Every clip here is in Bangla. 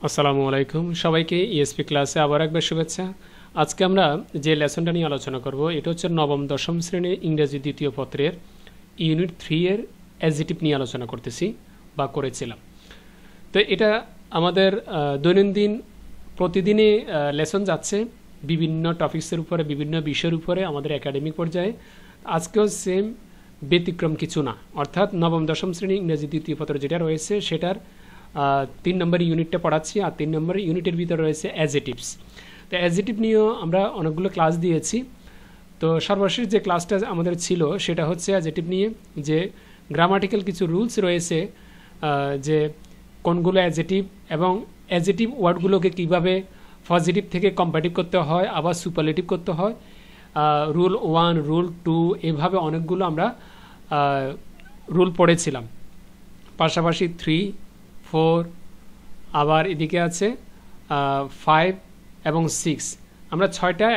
আসসালামু আলাইকুম সবাইকে ইএসপি ক্লাসে আবার একবার শুভেচ্ছা। আজকে আমরা যে লেসনটা নিয়ে আলোচনা করব এটা হচ্ছে নবম দশম শ্রেণীর ইংরেজি দ্বিতীয় পত্রের ইউনিট 3 এর অ্যাডজেক্টিভ নিয়ে আলোচনা করতেছি বা করেছিলাম। তো এটা আমাদের দৈনন্দিন প্রতিদিনই লেসন যাচ্ছে বিভিন্ন টপিকসের উপরে, বিভিন্ন বিষয়ের উপরে আমাদের একাডেমিক পর্যায়ে। আজকেও সেম, ব্যতিক্রম কিছু না, অর্থাৎ নবম দশম শ্রেণী ইংরেজি দ্বিতীয় পত্র যেটা রয়েছে সেটার 3 নম্বর ইউনিটটা পড়াচ্ছি। আর 3 নম্বর ইউনিটের ভিতরে রয়েছে অ্যাডজেক্টিভস। তো অ্যাডজেক্টিভ নিয়েও আমরা অনেকগুলো ক্লাস দিয়েছি। তো সর্বশেষ যে ক্লাসটা আমাদের ছিল সেটা হচ্ছে অ্যাডজেক্টিভ নিয়ে, যে গ্রামাটিক্যাল কিছু রুলস রয়েছে, যে কোনগুলো অ্যাডজেক্টিভ এবং অ্যাডজেক্টিভ ওয়ার্ডগুলোকে কীভাবে পজিটিভ থেকে কম্পারেটিভ করতে হয়, আবার সুপারলেটিভ করতে হয়, রুল 1, রুল 2, এভাবে অনেকগুলো আমরা রুল পড়েছিলাম। পাশাপাশি 3, 4, আবার এদিকে আছে 5 এবং 6। আমরা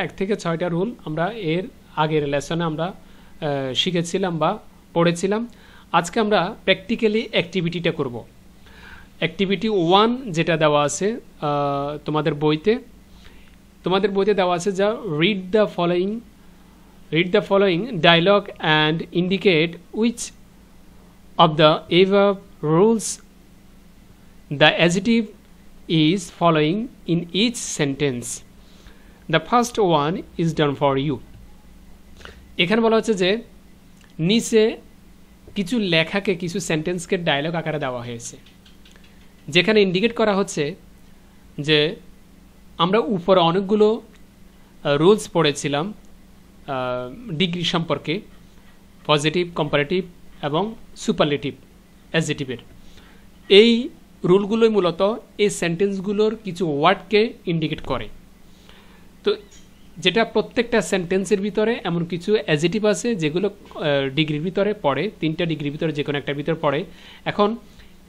1 থেকে 6টা রুল আমরা এর আগের লেসনে আমরা শিখেছিলাম বা পড়েছিলাম। আজকে আমরা প্র্যাকটিক্যালি অ্যাক্টিভিটিটা করব। অ্যাক্টিভিটি 1 যেটা দেওয়া আছে তোমাদের বইতে দেওয়া আছে, যা read the following dialogue and indicate which of the above rules the adjective is following in each sentence. The first one is done for you. এখানে বলা হচ্ছে যে নিচে কিছু লেখাকে, কিছু সেন্টেন্সকে ডায়লগ আকারে দেওয়া হয়েছে, যেখানে ইন্ডিকেট করা হচ্ছে যে আমরা উপরে অনেকগুলো রুলস পড়েছিলাম ডিগ্রি সম্পর্কে, পজিটিভ, কম্পারেটিভ এবং সুপারলেটিভ অ্যাডজেক্টিভের। এই রুলগুলোই মূলত এই সেন্টেন্সগুলোর কিছু ওয়ার্ডকে ইন্ডিকেট করে। তো যেটা প্রত্যেকটা সেন্টেন্সের ভিতরে এমন কিছু অ্যাডজেক্টিভ আছে যেগুলো ডিগ্রির ভিতরে পড়ে, 3টা ডিগ্রির ভিতরে যে কোনো একটার ভিতরে পড়ে। এখন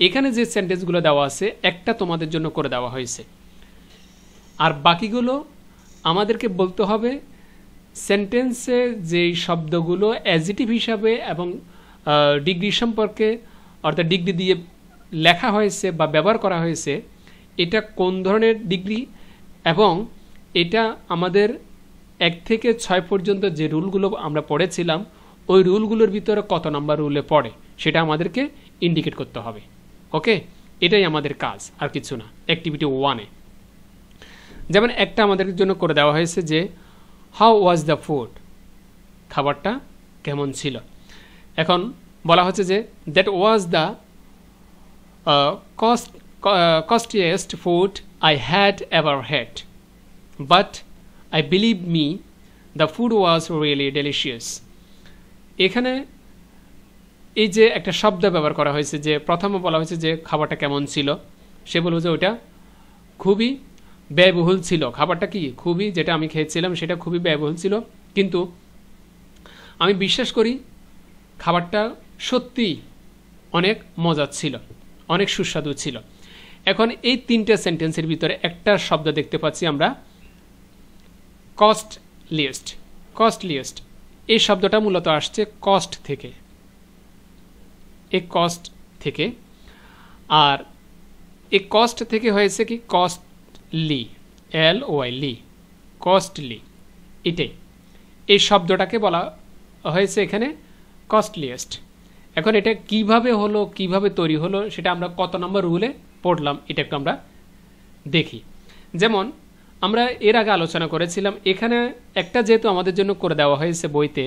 এখানে যে সেন্টেন্সগুলো দেওয়া আছে একটা তোমাদের জন্য করে দেওয়া হয়েছে, আর বাকিগুলো আমাদেরকে বলতে হবে সেন্টেন্সে যেই শব্দগুলো অ্যাডজেক্টিভ হিসাবে এবং ডিগ্রি সম্পর্কে, অর্থাৎ ডিগ্রি দিয়ে লেখা হয়েছে বা ব্যবহার করা হয়েছে, এটা কোন ধরনের ডিগ্রি এবং এটা আমাদের 1 থেকে 6 পর্যন্ত যে রুলগুলো আমরা পড়েছিলাম ওই রুলগুলোর ভিতরে কত নম্বর রুলে পড়ে সেটা আমাদেরকে ইন্ডিকেট করতে হবে। ওকে, এটাই আমাদের কাজ, আর কিছু না। অ্যাক্টিভিটি 1-এ যেমন একটা আমাদের জন্য করে দেওয়া হয়েছে যে হাউ ওয়াজ দ্য ফুড, খাবারটা কেমন ছিল। এখন বলা হচ্ছে যে that was the costliest food I had ever had, but I believe me the food was really delicious. এখানে এই যে একটা শব্দ ব্যবহার করা হয়েছে, যে প্রথমে বলা হয়েছে যে খাবারটা কেমন ছিল, সে বলবে যে ওইটা খুবই ব্যয়বহুল ছিল। খাবারটা কি খুবই, যেটা আমি খেয়েছিলাম সেটা খুবই ব্যয়বহুল ছিল, কিন্তু আমি বিশ্বাস করি খাবারটা সত্যি অনেক মজার ছিল, অনেক সুস্বাদু ছিল। এখন এই 3টে সেন্টেন্সের ভিতরে একটা শব্দ দেখতে পাচ্ছি আমরা, কস্টলিয়েস্ট। এই শব্দটা মূলত আসছে কস্ট থেকে, এই কস্ট থেকে, আর এই কস্ট থেকে হয়েছে কি কস্টলি, LOI, কস্টলি। এটাই এই শব্দটাকে বলা হয়েছে এখানে কস্টলিয়েস্ট। এখন এটা কিভাবে হলো, কিভাবে তৈরি হলো, সেটা আমরা কত নম্বর রুলে পড়লাম এটা একটু আমরা দেখি। যেমন আমরা এর আগে আলোচনা করেছিলাম, এখানে একটা যেহেতু আমাদের জন্য করে দেওয়া হয়েছে বইতে,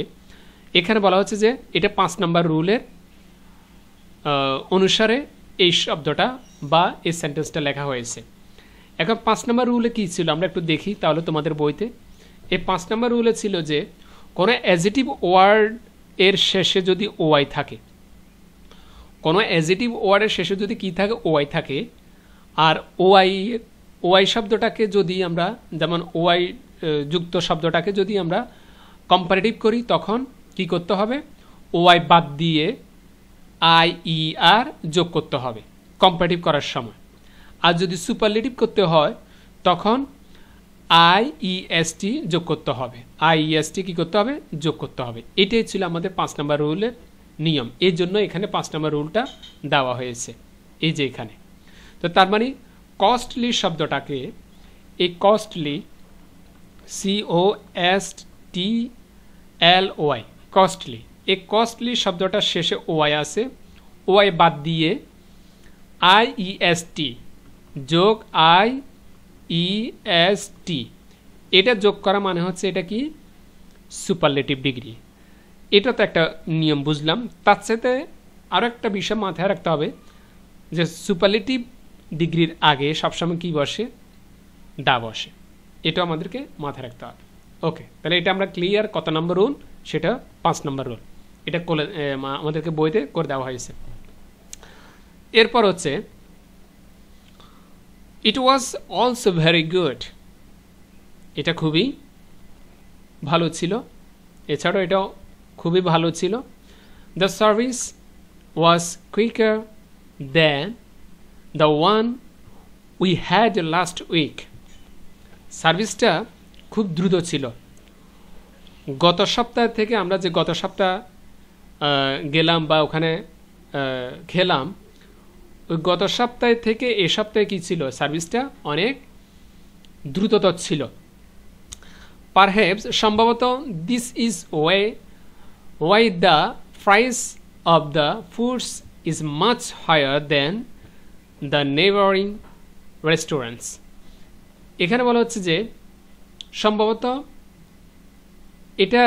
এখানে বলা হচ্ছে যে এটা 5 নম্বর রুলের অনুসারে এই শব্দটা বা এই সেন্টেন্সটা লেখা হয়েছে। এখন 5 নম্বর রুলে কী ছিল আমরা একটু দেখি তাহলে তোমাদের বইতে। এই 5 নম্বর রুলে ছিল যে কোনো অ্যাডজেক্টিভ ওয়ার্ড এর শেষে যদি ওয়াই থাকে, কোনো অ্যাডজেক্টিভ ওয়ার্ডের শেষে যদি কী থাকে, ওয়াই থাকে, আর ওয়াই শব্দটাকে যদি আমরা, যেমন ওয়াই যুক্ত শব্দটাকে যদি আমরা কম্পারেটিভ করি, তখন কি করতে হবে, ওয়াই বাদ দিয়ে IER যোগ করতে হবে কম্পারেটিভ করার সময়। আর যদি সুপারলেটিভ করতে হয় তখন IEST যোগ করতে হবে, IEST কি করতে হবে, যোগ করতে হবে। এটাই ছিল আমাদের 5 নম্বর রুলের নিয়ম। এই জন্য এখানে 5 নম্বর রুলটা দেওয়া হয়েছে, এই যে এখানে। তো তার মানে কস্টলি শব্দটাকে, এই কস্টলি COSTLY, কস্টলি, এই কস্টলি শব্দটার শেষে ওয়াই আছে, ওয়াই বাদ দিয়ে IEST যোগ IEST, এটা যোগ করা মানে হচ্ছে এটা কি সুপারলেটিভ ডিগ্রি। এটা তো একটা নিয়ম বুঝলাম। তার সাথে আরও একটা বিষয় মাথায় রাখতে হবে যে সুপারলেটিভ ডিগ্রির আগে সবসময় কি বসে, দা বসে। এটা আমাদেরকে মাথায় রাখতে হবে। ওকে, তাহলে এটা আমরা ক্লিয়ার। কত নম্বর রুল? সেটা 5 নম্বর রুল। এটা আমাদেরকে বইতে করে দেওয়া হয়েছে। এরপর হচ্ছে it was also very good, এটা খুবই ভালো ছিল। এছাড়াও এটাও খুবই ভালো ছিল। The service was quicker than the one we had last week, সার্ভিসটা খুব দ্রুত ছিল। গত সপ্তাহ থেকে আমরা যে গত সপ্তাহ গেলাম বা ওখানে খেলাম, ওই গত সপ্তাহ থেকে এ সপ্তাহে কী ছিল, সার্ভিসটা অনেক দ্রুততর ছিল। পারহ্যাপস, সম্ভবত, this is why the price of the foods is much higher than the neighbouring restaurants. এখানে বলা হচ্ছে যে সম্ভবত এটা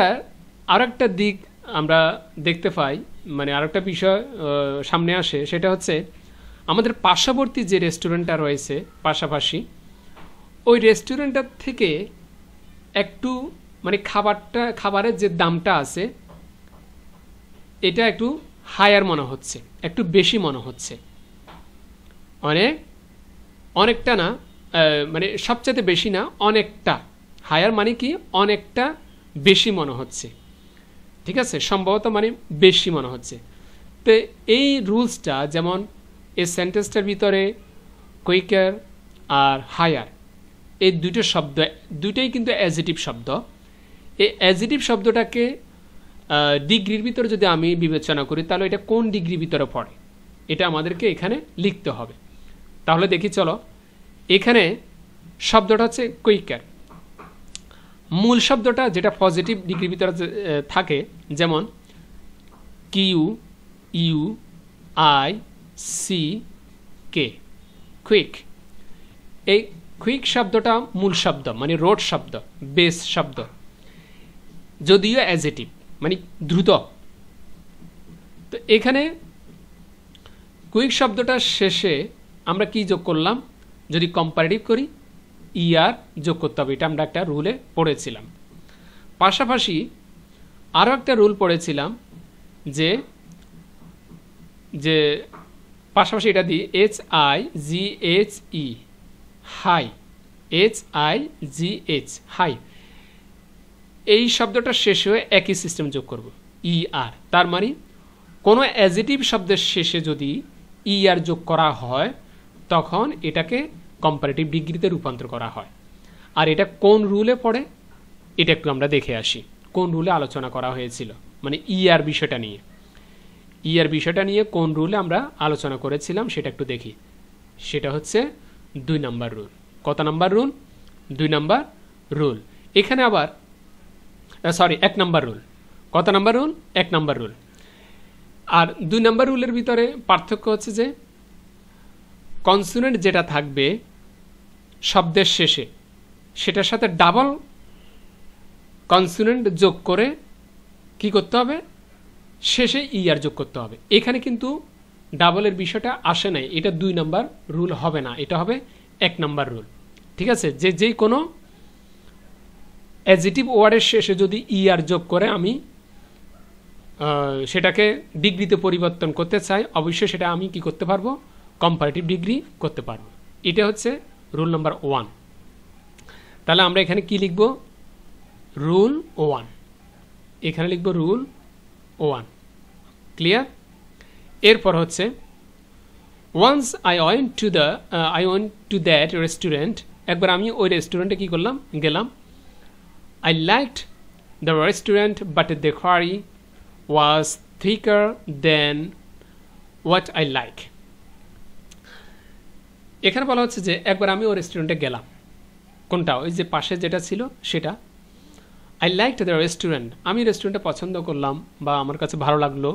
আর একটা দিক আমরা দেখতে পাই, মানে আর একটা বিষয় সামনে আসে, সেটা হচ্ছে আমাদের পার্শ্ববর্তী যে রেস্টুরেন্টটা রয়েছে পাশাপাশি, ওই রেস্টুরেন্টটার থেকে একটু মানে খাবারের যে দামটা আছে এটা একটু হায়ার মনে হচ্ছে, একটু বেশি মনে হচ্ছে। অনেকটা না, মানে সবচেয়ে বেশি না, অনেকটা। হায়ার মানে কি, অনেকটা বেশি মনে হচ্ছে। ঠিক আছে, সম্ভবত মানে বেশি মনে হচ্ছে। তো এই রুলসটা, যেমন এই সেন্টেন্সটার ভিতরে কুইকার আর হায়ার, এই দুটো শব্দ, দুটোই কিন্তু অ্যাডজেটিভ শব্দ। এই অ্যাডজেটিভ শব্দটাকে ডিগ্রির ভিতরে যদি আমি বিবেচনা করি, তাহলে এটা কোন ডিগ্রির ভিতরে পড়ে, এটা আমাদেরকে এখানে লিখতে হবে। তাহলে দেখি চলো, এখানে শব্দটা হচ্ছে কুইকার। মূল শব্দটা যেটা পজিটিভ ডিগ্রির ভিতরে থাকে, যেমন QUIC, কুইক। এই কুইক শব্দটা মূল শব্দ, মানে রোড শব্দ, বেস শব্দ, যদিও অ্যাডজেটিভ মানে দ্রুত। তো এখানে কুইক শব্দটার শেষে আমরা কি যোগ করলাম, যদি কম্পারেটিভ করি ER যোগ করতে হবে। এটা আমরা একটা রুলে পড়েছিলাম। পাশাপাশি আরও একটা রুল পড়েছিলাম যে পাশাপাশি এটা দিই HIGHE, হাই, HIGH, হাই। এই শব্দটা শেষ হয়ে একই সিস্টেম যোগ করব, ER। তার মানে কোনো অ্যাডজেটিভ শব্দের শেষে যদি ER যোগ করা হয় তখন এটাকে কম্পারেটিভ ডিগ্রিতে রূপান্তর করা হয়। আর এটা কোন রুলে পড়ে, এটা একটু আমরা দেখে আসি, কোন রুলে আলোচনা করা হয়েছিল, মানে ER বিষয়টা নিয়ে। ER বিষয়টা নিয়ে কোন রুলে আমরা আলোচনা করেছিলাম সেটা একটু দেখি। সেটা হচ্ছে 2 নম্বর রুল। কত নম্বর রুল? 2 নম্বর রুল। এখানে আবার 1 নম্বর রুল। কত নম্বর রুল? 1 নম্বর রুল। আর 2 নম্বর রুলের ভিতরে পার্থক্য হচ্ছে যে কনসোনেন্ট যেটা থাকবে শব্দের শেষে, সেটার সাথে ডাবল কনসোনেন্ট যোগ করে কি করতে হবে, শেষে ER যোগ করতে হবে। এখানে কিন্তু ডাবলের বিষয়টা আসে নাই, এটা 2 নম্বর রুল হবে না, এটা হবে 1 নম্বর রুল। ঠিক আছে, যে কোনো অ্যাডজেটিভ ওয়ার্ডের শেষে যদি ER যোগ করে আমি সেটাকে ডিগ্রিতে পরিবর্তন করতে চাই, অবশ্যই সেটা আমি কি করতে পারবো, কম্পারেটিভ ডিগ্রি করতে পারবো। এটা হচ্ছে রুল নাম্বার 1। তাহলে আমরা এখানে কি লিখব, রুল 1। এখানে লিখব রুল 1। ক্লিয়ার? এরপর হচ্ছে once I went to that restaurant, একবার আমি ওই রেস্টুরেন্টে কি করলাম, গেলাম। I liked the restaurant but the curry was thicker than what I like. এখানে বলা হচ্ছে যে একবার আমি ওই রেস্টুরেন্টে গেলাম, কোনটা, ওই যে পাশে যেটা ছিল সেটা। আই লাইক দ্য রেস্টুরেন্ট, আমি রেস্টুরেন্টে পছন্দ করলাম বা আমার কাছে ভালো লাগলো,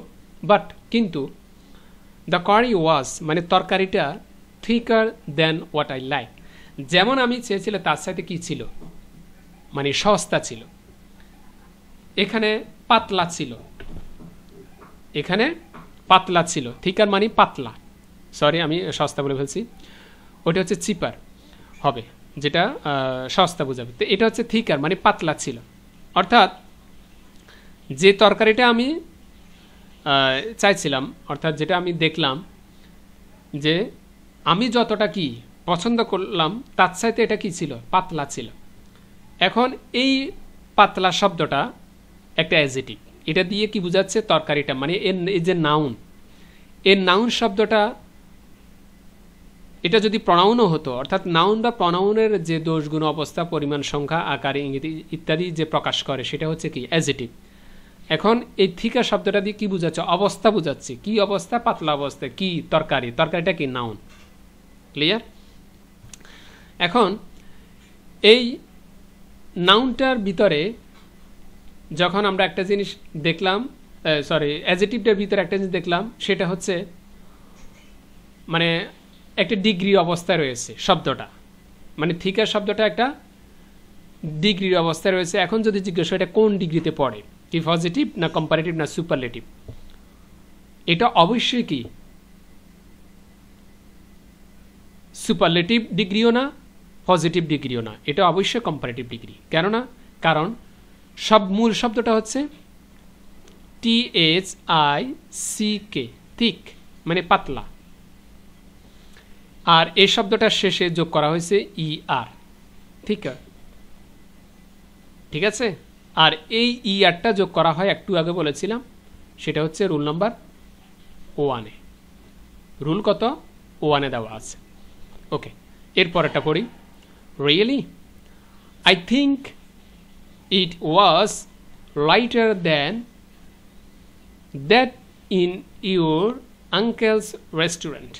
বাট কিন্তু দ্য কারি ওয়াজ, মানে তরকারিটা thicker than what I like, যেমন আমি চেয়েছিলাম তার সাথে কি ছিল, মানে সস্তা ছিল। এখানে পাতলা ছিল, এখানে পাতলা ছিল, থিকার মানে পাতলা, সরি আমি সস্তা বলে ফেলছি, ওটা হচ্ছে চিপার হবে, যেটা সস্তা বোঝাবে। তো এটা হচ্ছে থিকার মানে পাতলা ছিল, অর্থাৎ যে তরকারিটা আমি চাইছিলাম, অর্থাৎ যেটা আমি দেখলাম যে আমি যতটা কি পছন্দ করলাম তার চাইতে এটা কি ছিল, পাতলা ছিল। এখন এই পাতলা শব্দটা একটা অ্যাডজেক্টিভ, এটা দিয়ে কি বোঝাচ্ছে, তরকারিটা মানে এই যে নাউন, এর নাউন শব্দটা, এটা যদি প্রনাউনও হতো, অর্থাৎ নাউন বা প্রনাউনের যে দোষগুণ, অবস্থা, পরিমাণ, সংখ্যা, আকার, ইঙ্গিত ইত্যাদি যে প্রকাশ করে সেটা হচ্ছে কি অ্যাডজেক্টিভ। এখন এই থিকা শব্দটা দিয়ে কি বোঝাচ্ছে, অবস্থা বোঝাচ্ছে, কি অবস্থা, পাতলা অবস্থা, কি তরকারি, তরকারিটা কি নাউন, ক্লিয়ার। এখন এই নাউনটার ভিতরে যখন আমরা একটা জিনিস দেখলাম, সরি অ্যাডজেক্টিভটার ভিতরে একটা জিনিস দেখলাম, সেটা হচ্ছে মানে একটা ডিগ্রি অবস্থায় রয়েছে শব্দটা, মানে থিকার শব্দটা একটা ডিগ্রির অবস্থায় রয়েছে। এখন যদি জিজ্ঞেস এটা কোন ডিগ্রিতে পড়ে, কি পজিটিভ না কম্পারেটিভ না সুপারলেটিভ, এটা অবশ্যই কি সুপারলেটিভ ডিগ্রিও না, পজিটিভ ডিগ্রিও না, এটা অবশ্যই কম্পারেটিভ ডিগ্রি। কেননা কারণ সব মূল শব্দটা হচ্ছে THICK, থিক মানে পাতলা, আর এই শব্দটার শেষে যোগ করা হয়েছে ER, ঠিক আছে। আর এই ERটা যোগ করা হয় একটু আগে বলেছিলাম, সেটা হচ্ছে রুল নাম্বার 1 এ, রুল কত 1 এ দেওয়া আছে। ওকে, এরপরেরটা পড়ি। Really I think it was lighter than that in your uncle's restaurant.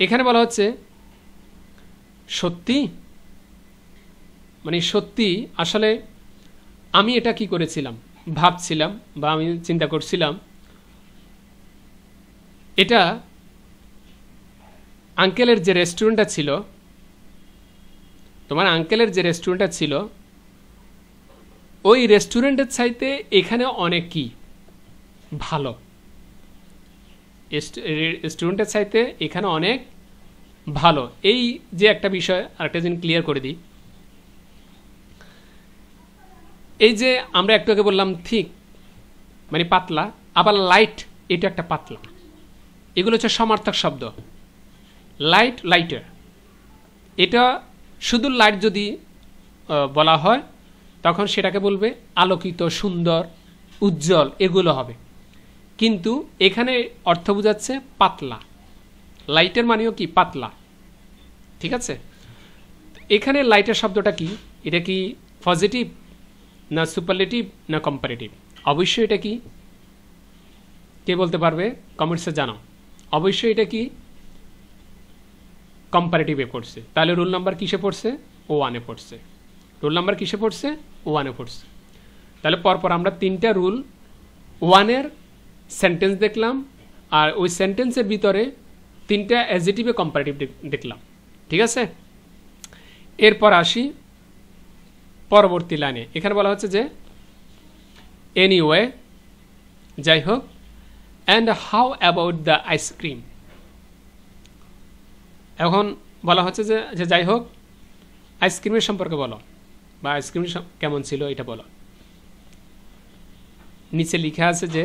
এখানে বলা হচ্ছে সত্যি, মানে সত্যি আসলে আমি এটা কি করেছিলাম, ভাবছিলাম বা আমি চিন্তা করছিলাম, এটা আঙ্কেলের যে রেস্টুরেন্টটা ছিল, তোমার আঙ্কেলের যে রেস্টুরেন্টটা ছিল, ওই রেস্টুরেন্টের চাইতে এখানে অনেক কি ভালো, রেস্টুরেন্টের চাইতে এখানে অনেক ভালো। এই যে একটা বিষয় আরেকটা জিনিস ক্লিয়ার করে দিই, এই যে আমরা একটু আগে বললাম থিক মানে পাতলা, আবার লাইট এটা একটা পাতলা, এগুলো হচ্ছে সমার্থক শব্দ। লাইট, লাইটার, এটা শুধু লাইট যদি বলা হয় তখন সেটাকে বলবে আলোকিত, সুন্দর, উজ্জ্বল, এগুলো হবে। কিন্তু এখানে অর্থ বোঝাচ্ছে পাতলা, লাইটের মানেও কি পাতলা, ঠিক আছে। এখানে লাইটের শব্দটা কি, এটা কি পজিটিভ না সুপারলেটিভ না কম্পারেটিভ? অবশ্যই এটা কি, কে বলতে পারবে কমেন্টসে জানাও। অবশ্যই এটা কি কম্পারেটিভে পড়ছে, তাহলে রুল নাম্বার কিসে পড়ছে, O1 এ পড়ছে। রুল নাম্বার কিসে পড়ছে, O1 এ পড়ছে। তাহলে পরপর আমরা 3টা রুল 1 এর সেন্টেন্স দেখলাম, আর ওই সেন্টেন্সের ভিতরে 3টা অ্যাডজেক্টিভে কম্পারেটিভ দেখলাম, ঠিক আছে। এরপর আসি পরবর্তী লাইনে। এখানে বলা হচ্ছে যে এনিওয়ে, যাই হোক, and how about the ice cream. এখন বলা হচ্ছে যে যাই হোক, আইসক্রিমের সম্পর্কে বলো, বা আইসক্রিম কেমন ছিল এটা বলো। নিচে লেখা আছে যে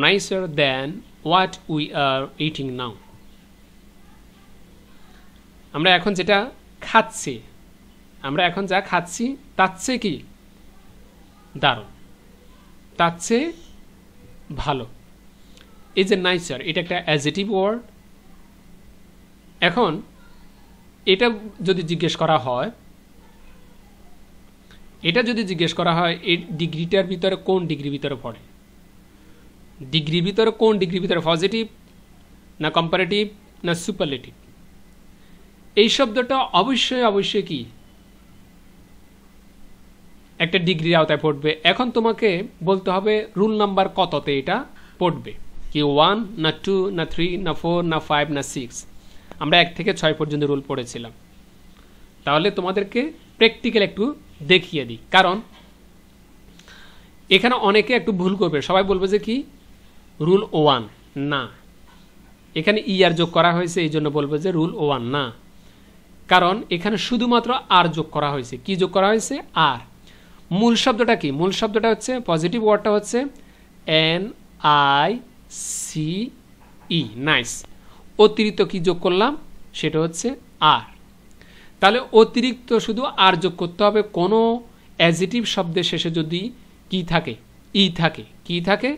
nicer than what we are eating now. আমরা এখন যেটা খাচ্ছি, আমরা এখন যা খাচ্ছি তার চেয়ে কি দারুণ, তার চেয়ে ভালো। এই যে নাইসার, এটা একটা অ্যাডজেক্টিভ ওয়ার্ড। এখন এটা যদি জিজ্ঞেস করা হয়, এই ডিগ্রিটার ভিতরে কোন ডিগ্রি ভিতরে পড়ে, ডিগ্রির ভিতরে কোন ডিগ্রির ভিতরে, পজিটিভ না কম্পারেটিভ না সুপারলেটিভ? এই শব্দটা অবশ্যই অবশ্যই কি একটা ডিগ্রির আওতায় পড়বে। এখন তোমাকে বলতে হবে রুল নাম্বার কততে এটা পড়বে, কি 1 না 2 না 3 না 4 না 5 না 6। আমরা 1 থেকে 6 পর্যন্ত রুল পড়েছিলাম। তাহলে তোমাদেরকে প্র্যাকটিক্যাল একটু দেখিয়ে দিই, কারণ এখানে অনেকে একটু ভুল করবে। সবাই বলবে যে কি রুল 1 না, এখানে ইয়ার যোগ করা হয়েছে এই জন্য বলবে যে রুল 1 না, কারণ এখানে শুধুমাত্র আর যোগ করা হয়েছে। কি যোগ করা হয়েছে? আর। মূল শব্দটা কি? মূল শব্দটা হচ্ছে পজিটিভ ওয়ার্ডটা হচ্ছে NICE, নাইস। অতিরিক্ত কি যোগ করলাম? সেটা হচ্ছে আর। তাহলে অতিরিক্ত শুধু আর যোগ করতে হবে কোনো অ্যাডজেক্টিভ শব্দের শেষে যদি কি থাকে? ই থাকে। কি থাকে?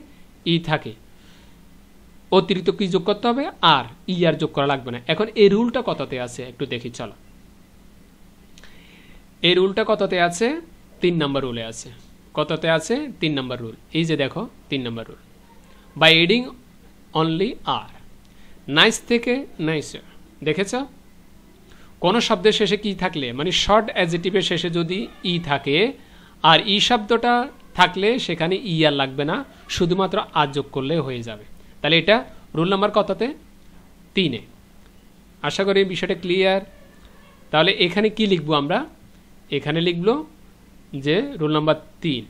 ই থাকে। অতিরিক্ত কি যোগ করতে হবে? আর। ই আর যোগ করা লাগবে না। এখন এই রুলটা কততে আছে একটু দেখি চলো। এই রুলটা কততে আছে? 3 নম্বর রুলে আছে। কততে আছে? 3 নম্বর রুল। এই যে দেখো 3 নম্বর rule, by adding only R. Nice থেকে নাইসার, দেখেছ? কোনো শব্দের শেষে কি থাকলে, মানে শর্ট অ্যাডজেক্টিভের শেষে যদি ই থাকে আর ই শব্দটা থাকলে সেখানে ই আর লাগবে না, শুধুমাত্র আর যোগ করলে হয়ে যাবে। তাহলে এটা রুল নাম্বার কততে? 3-এ। আশা করি বিষয়টা ক্লিয়ার। তাহলে এখানে কি লিখবো আমরা? এখানে লিখব যে রুল নাম্বার 3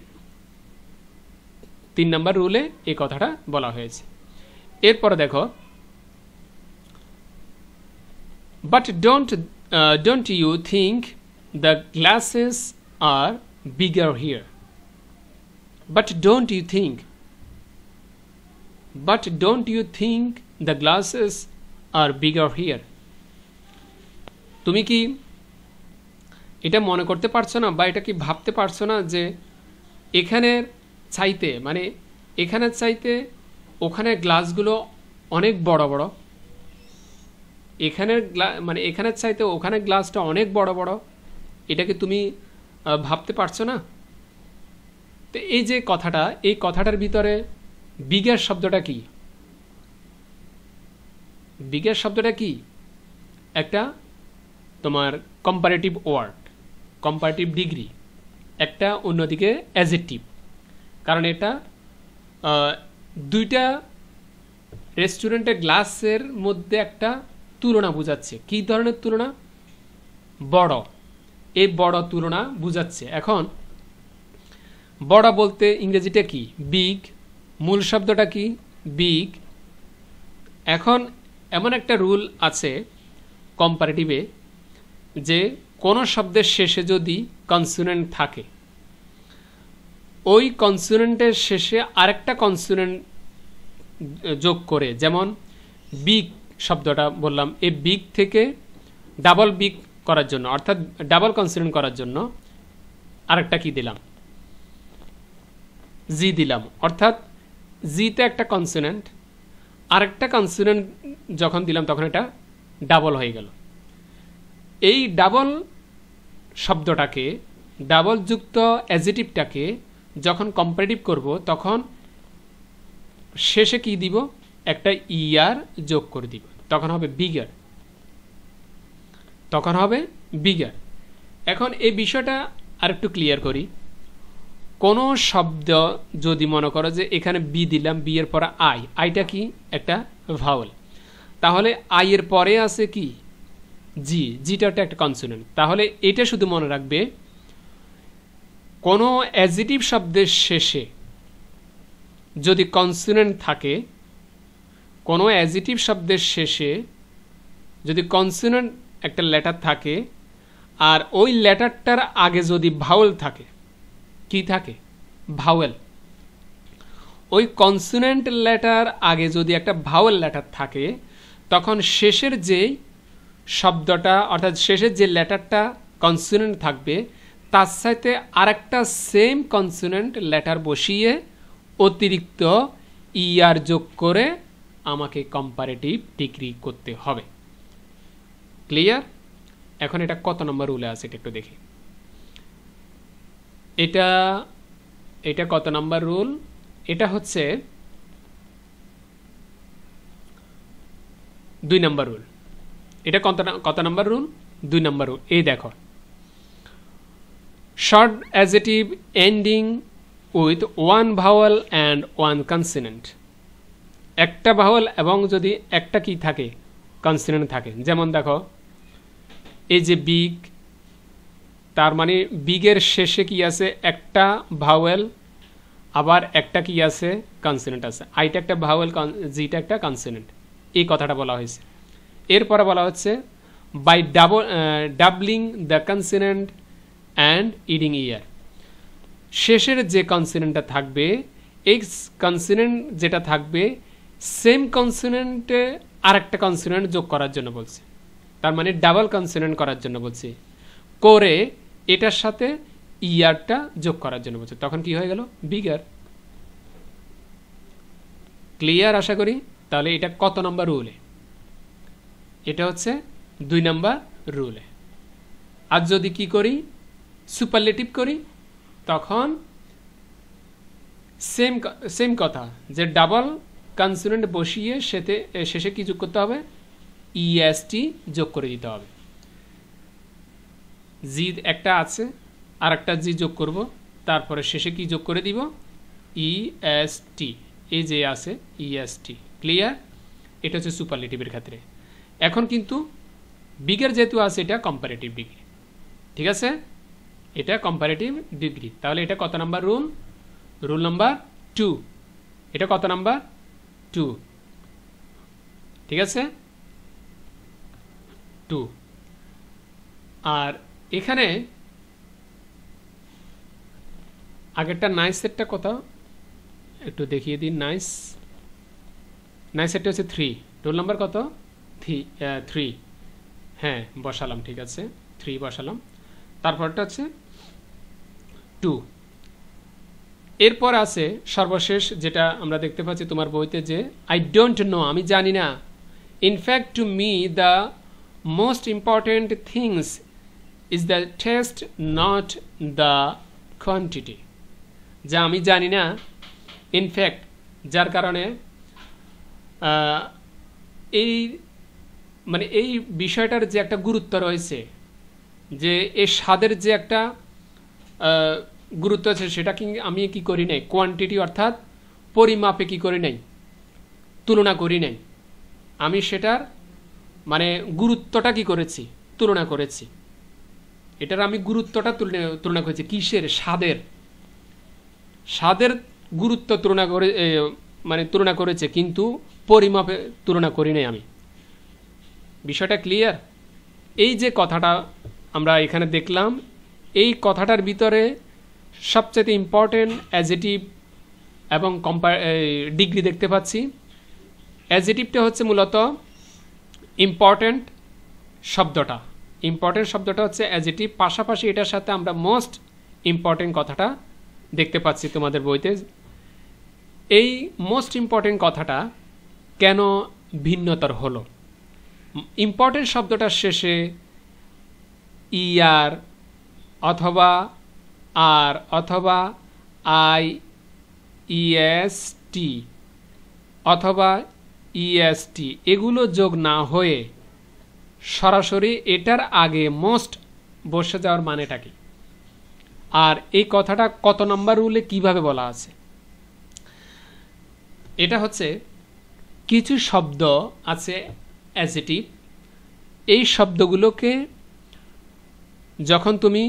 নম্বর রুলে এই কথাটা বলা হয়েছে। এরপরে দেখো, but don't you think the glasses are bigger here? But don't you think the glasses are bigger here? তুমি কি এটা মনে করতে পারছো না, বা এটা কি ভাবতে পারছো না যে এখানের চাইতে, মানে এখানের চাইতে ওখানে গ্লাসগুলো অনেক বড় বড়? এখানের মানে এখানের চাইতে ওখানে গ্লাসটা অনেক বড় বড়, এটা কি তুমি ভাবতে পারছো না? তো এই যে কথাটা, এই কথাটার ভিতরে বিগার শব্দটা কি? বিগার শব্দটা কি? একটা তোমার কম্পারেটিভ ওয়ার্ড, কম্পারেটিভ ডিগ্রি, একটা অন্যদিকে অ্যাডজেক্টিভ। কারণ এটা দুইটা রেস্টুরেন্টের গ্লাসের মধ্যে একটা তুলনা বোঝাচ্ছে। কি ধরনের তুলনা? বড়। এই বড় তুলনা বোঝাচ্ছে। এখন বড় বলতে ইংরেজিটা কি? বিগ। মূল শব্দটা কি? বিগ। এখন এমন একটা রুল আছে কম্পারেটিভে যে কোনো শব্দের শেষে যদি কনসোনেন্ট থাকে, ওই কনসোনেন্টের শেষে আরেকটা কনসোনেন্ট যোগ করে, যেমন বিগ শব্দটা বললাম, এই বিগ থেকে ডাবল বিগ করার জন্য, অর্থাৎ ডাবল কনসোনেন্ট করার জন্য আরেকটা কি দিলাম? জি দিলাম। অর্থাৎ জিতে একটা কনসোনেন্ট, আরেকটা কনসোনেন্ট যখন দিলাম তখন এটা ডাবল হয়ে গেল। এই ডাবল শব্দটাকে, ডাবল যুক্ত অ্যাডজেক্টিভটাকে যখন কম্পারেটিভ করব তখন শেষে কি দিব? একটা ইয়ার যোগ করে দিব, তখন হবে বিগার। তখন হবে বিগার। এখন এই বিষয়টা আরেকটু ক্লিয়ার করি। কোনো শব্দ যদি মনে করো যে এখানে বি দিলাম, বি এর পরে আই, আইটা কি? একটা ভাওয়েল। তাহলে আই এর পরে আছে কি? জি, জিটা একটা কনসোনেন্ট। তাহলে এটা শুধু মনে রাখবে, কোনো অ্যাডজেক্টিভ শব্দের শেষে যদি কনসোনেন্ট থাকে, কোনো অ্যাডজেক্টিভ শব্দের শেষে যদি কনসোনেন্ট একটা লেটার থাকে আর ওই লেটারটার আগে যদি ভাওয়েল থাকে, কি থাকে? ভাওয়েল। ওই কনসোনেন্ট লেটার আগে যদি একটা ভাওয়েল লেটার থাকে, তখন শেষের যে শব্দটা, অর্থাৎ শেষের যে লেটারটা কনসোনেন্ট থাকবে তার সাথে আরেকটা সেম কনসোনেন্ট লেটার বসিয়ে অতিরিক্ত ইয়ার যোগ করে আমাকে কম্পারেটিভ ডিগ্রি করতে হবে। ক্লিয়ার? এখন এটা কত নম্বর রুলে আছে এটা একটু দেখি। এটা কত নম্বর রুল? এটা হচ্ছে 2 নম্বর রুল। এটা কত নম্বর রুল? 2 নম্বর রুল। এই দেখো, short adjective ending with 1 Bhawal and 1 consonant. একটা ভাওয়াল এবং যদি একটা কি থাকে, কনসোনেন্ট থাকে। যেমন দেখো, এই যে বিগ, তার মানে বিগের শেষে কি আছে? একটা ভাওয়েল, আবার একটা কি আছে? কনসোনেন্ট আছে। আইটা একটা ভাওয়েল, জিটা একটা কনসোনেন্ট। এই কথাটা বলা হয়েছে। এরপরে বলা হচ্ছে by doubling the consonant and adding er. শেষের যে কনসোনেন্টটা থাকবে, এই কনসোনেন্ট যেটা থাকবে সেম কনসোনেন্টে আরেকটা কনসোনেন্ট যোগ করার জন্য বলছে। তার মানে ডাবল কনসোনেন্ট করার জন্য বলছে, করে এটার সাথে ইয়ারটা যোগ করার জন্য বলছে। তখন কি হয়ে গেল? বিগার। ক্লিয়ার আশা করি। তাহলে এটা কত নম্বর রুলে? এটা হচ্ছে 2 নম্বর রুলে। আর যদি কি করি? সুপারলেটিভ করি, তখন সেম কথা, যে ডাবল কনসোনেন্ট বসিয়ে শেষে কি যোগ করতে হবে? ইএসটি যোগ করে দিতে হবে। জি একটা আছে, আর একটা জি যোগ করব, তারপরে শেষে কি যোগ করে দিব? ইএসটি। এই যে আছে ইএসটি। ক্লিয়ার? এটা হচ্ছে সুপারলেটিভের ক্ষেত্রে। এখন কিন্তু বিগের যেহেতু আছে, এটা কম্পারেটিভ ডিগ্রি। ঠিক আছে, এটা কম্পারেটিভ ডিগ্রি। তাহলে এটা কত নাম্বার রুল? Rule number 2। এটা কত নাম্বার? 2। ঠিক আছে, 2। আর এখানে আগেরটা নাইস সেটটা কত একটু দেখিয়ে দিন। নাইস সেটটা হচ্ছে 3। রুল নাম্বার কত? 3। হ্যাঁ, বসালাম। ঠিক আছে, 3 বসালাম। তারপরটা হচ্ছে 2। এরপর আছে সর্বশেষ, যেটা আমরা দেখতে পাচ্ছি তোমার বইতে, যে আই ডোন্ট নো, আমি জানি না। In fact to me the most important things is the test, not the quantity. যা আমি জানি না, ইনফ্যাক্ট যার কারণে এই মানে এই বিষয়টার যে একটা গুরুত্ব রয়েছে, যে এই স্বাদের যে একটা গুরুত্ব আছে, সেটা কি আমি কি করি নাই? কোয়ান্টিটি অর্থাৎ পরিমাপে কি করি নাই? তুলনা করি নাই। আমি সেটার মানে গুরুত্বটা কি করেছি? তুলনা করেছি। এটার আমি গুরুত্বটা তুলনা করেছি। কিসের? স্বাদের গুরুত্ব তুলনা করেছে, কিন্তু পরিমাপে তুলনা করি নাই আমি। বিষয়টা ক্লিয়ার? এই যে কথাটা আমরা এখানে দেখলাম, এই কথাটার ভিতরে সবচেয়ে ইম্পর্টেন্ট অ্যাডজেটিভ এবং ডিগ্রি দেখতে পাচ্ছি। অ্যাডজেটিভটা হচ্ছে মূলত ইম্পর্টেন্ট শব্দটা হচ্ছে অ্যাডজেটিভ। পাশাপাশি এটার সাথে আমরা মোস্ট ইম্পর্টেন্ট কথাটা দেখতে পাচ্ছি তোমাদের বইতে। এই মোস্ট ইম্পর্টেন্ট কথাটা কেন ভিন্নতর হলো? ইম্পর্টেন্ট শব্দটার শেষে ইআর অথবা আর অথবা আই, ইএসটি অথবা ইএসটি এগুলো যোগ না হয়ে সরাসরি এটার আগে মোস্ট বসে যাওয়ার মানেটা কি? আর এই কথাটা কত নম্বর রুলে কিভাবে বলা আছে? এটা হচ্ছে, কিছু শব্দ আছে অ্যাডজেটিভ, এই শব্দগুলোকে যখন তুমি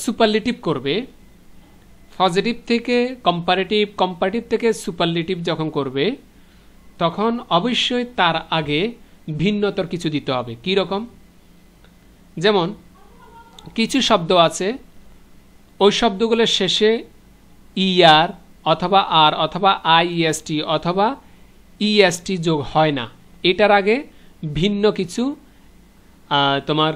সুপারলেটিভ করবে, পজিটিভ থেকে কম্পারেটিভ, কম্পারেটিভ থেকে সুপারলেটিভ যখন করবে, তখন অবশ্যই তার আগে ভিন্নতর কিছু দিতে হবে। কি রকম? যেমন কিছু শব্দ আছে, ওই শব্দগুলোর শেষে ইআর অথবা আর অথবা আইএসটি অথবা ইএসটি যোগ হয় না। এটার আগে ভিন্ন কিছু তোমার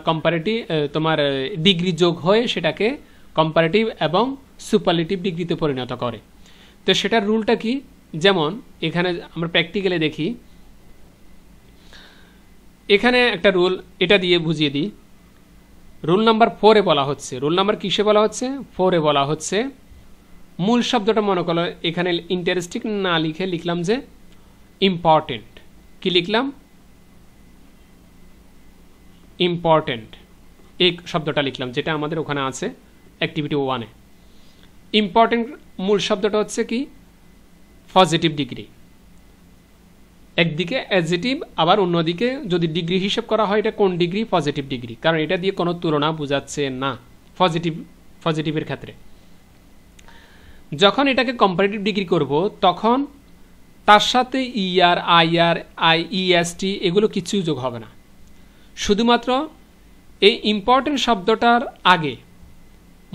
তোমার ডিগ্রি যোগ হয়ে সেটাকে কম্পারেটিভ এবং সুপারলেটিভ ডিগ্রিতে পরিণত করে। তো সেটার রুলটা কি? যেমন এখানে আমরা প্র্যাকটিক্যালি দেখি, এখানে একটা রুল এটা দিয়ে বুঝিয়ে দিই। রুল নাম্বার 4-এ বলা হচ্ছে, রুল নাম্বার কিসে বলা হচ্ছে? 4-এ বলা হচ্ছে, মূল শব্দটা মনে করো এখানে ইন্টারেস্টিং না লিখে লিখলাম যে ইম্পর্টেন্ট। কি লিখলাম? ইম্পর্টেন্ট এই শব্দটা লিখলাম, যেটা আমাদের ওখানে আছে অ্যাক্টিভিটি 1-এ। ইম্পর্টেন্ট মূল শব্দটা হচ্ছে কি? Positive degree. একদিকে অ্যাডজেটিভ, আবার অন্যদিকে যদি ডিগ্রি হিসেব করা হয় এটা কোন ডিগ্রি? পজিটিভ ডিগ্রি, কারণ এটা দিয়ে কোনো তুলনা বোঝাচ্ছে না পজিটিভের ক্ষেত্রে। যখন এটাকে কম্পারেটিভ ডিগ্রি করব তখন তার সাথে ইআর, আইআর, ইএসটি এগুলো কিছুই যোগ হবে না। শুধুমাত্র এই ইম্পর্টেন্ট শব্দটার আগে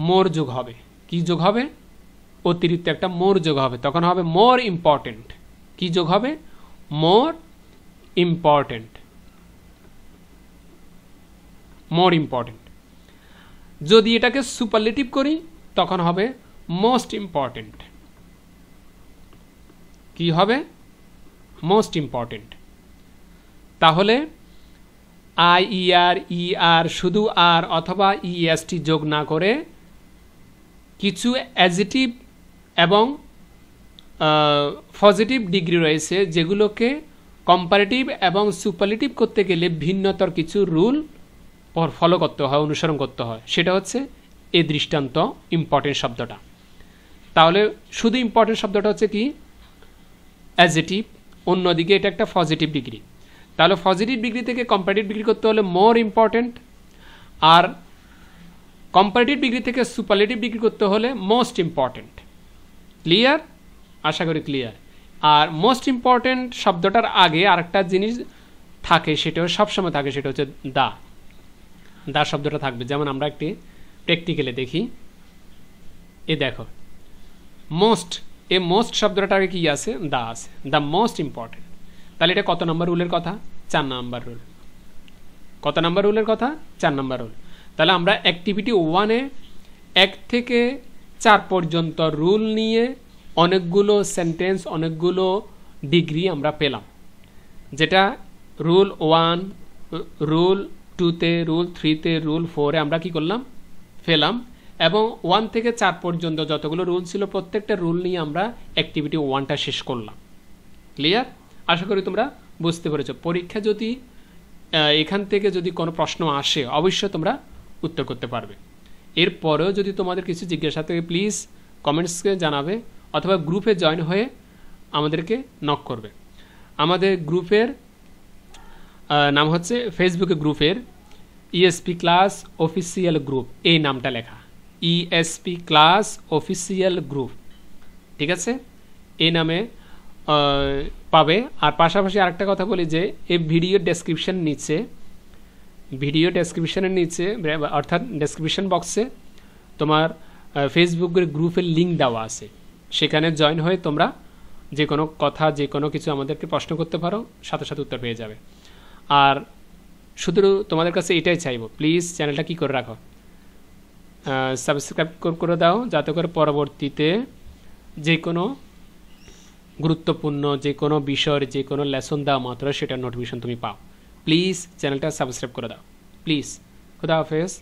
মোর যোগ হবে। কি যোগ হবে? অতিরিক্ত একটা মোর যোগ হবে, তখন হবে মোর ইম্পর্টেন্ট। কি যোগ হবে? More important. More important. যদি এটাকে সুপারলেটিভ করি তখন হবে মোস্ট ইম্পর্টেন্ট। কি হবে? Most important. তাহলে আইইআর, ইআর, শুধু আর অথবা ইএসটি যোগ না করে কিছু অ্যাডজেটিভ এবং পজিটিভ ডিগ্রি রয়েছে যেগুলোকে কম্পারেটিভ এবং সুপারলেটিভ করতে গেলে ভিন্নতর কিছু রুল ফলো করতে হয়, অনুসরণ করতে হয়। সেটা হচ্ছে এই দৃষ্টান্ত ইম্পর্টেন্ট শব্দটা। তাহলে শুধু ইম্পর্টেন্ট শব্দটা হচ্ছে কি? অ্যাডজেটিভ, অন্যদিকে এটা একটা পজিটিভ ডিগ্রি। তাহলে পজিটিভ ডিগ্রি থেকে কম্পারেটিভ ডিগ্রি করতে হলে মোর ইম্পর্টেন্ট, আর কম্পারেটিভ ডিগ্রি থেকে সুপারলেটিভ ডিগ্রি করতে হলে মোস্ট ইম্পর্টেন্ট। ক্লিয়ার? আশা করি ক্লিয়ার। আর মোস্ট ইম্পর্টেন্ট শব্দটার আগে আরেকটা জিনিস থাকে, সেটাও সবসময় থাকে, সেটা হচ্ছে দা শব্দটা থাকবে। যেমন আমরা একটি প্র্যাকটিক্যালে দেখি, এ দেখো মোস্ট, এই মোস্ট শব্দটার আগে কি আছে? দা আছে, দ্য মোস্ট ইম্পর্টেন্ট। তাহলে এটা কত নম্বর রুলের কথা? 4 নম্বর রুল। কত নম্বর রুলের কথা? 4 নম্বর রুল। তাহলে আমরা অ্যাক্টিভিটি 1-এ 1 থেকে 4 পর্যন্ত রুল নিয়ে অনেকগুলো সেন্টেন্স, অনেকগুলো ডিগ্রি আমরা পেলাম। যেটা রুল 1, রুল 2-তে, রুল 3-তে, রুল 4-এ আমরা কি করলাম? পেলাম। এবং 1 থেকে 4 পর্যন্ত যতগুলো রুল ছিল প্রত্যেকটা রুল নিয়ে আমরা অ্যাক্টিভিটি 1টা শেষ করলাম। ক্লিয়ার? আশা করি তোমরা বুঝতে পেরেছো। পরীক্ষা যদি এখান থেকে যদি কোনো প্রশ্ন আসে অবশ্যই তোমরা উত্তর করতে পারবে। এরপরেও যদি তোমাদের কিছু জিজ্ঞাসা থাকে প্লিজ কমেন্টসকে জানাবে, অথবা গ্রুপে জয়েন হয়ে আমাদেরকে নক করবে। আমাদের গ্রুপের নাম হচ্ছে, ফেসবুকে গ্রুপের ইএসপি ক্লাস অফিসিয়াল গ্রুপ, এই নামটা লেখা, ইএসপি ক্লাস অফিসিয়াল গ্রুপ। ঠিক আছে? এই নামে পাবে। আর পাশাপাশি আরেকটা কথা বলি যে এই ভিডিও ডেসক্রিপশনের নিচে অর্থাৎ ডেসক্রিপশন বক্সে তোমার ফেসবুকের গ্রুপের লিঙ্ক দেওয়া আছে। সেখানে জয়েন হয়ে তোমরা যে কোনো কথা, যে কোনো কিছু আমাদেরকে প্রশ্ন করতে পারো, সাথে সাথে উত্তর পেয়ে যাবে। আর শুধু তোমাদের কাছে এটাই চাইবো, প্লিজ চ্যানেলটা কি করে রাখো, সাবস্ক্রাইব করে দাও, যাতে করে পরবর্তীতে যে কোনো গুরুত্বপূর্ণ যে কোনো বিষয়ের যে কোনো লেসন দেওয়া মাত্র সেটার নোটিফিকেশন তুমি পাও। প্লিজ চ্যানেলটা সাবস্ক্রাইব করে দাও প্লিজ। খুদা হাফেজ।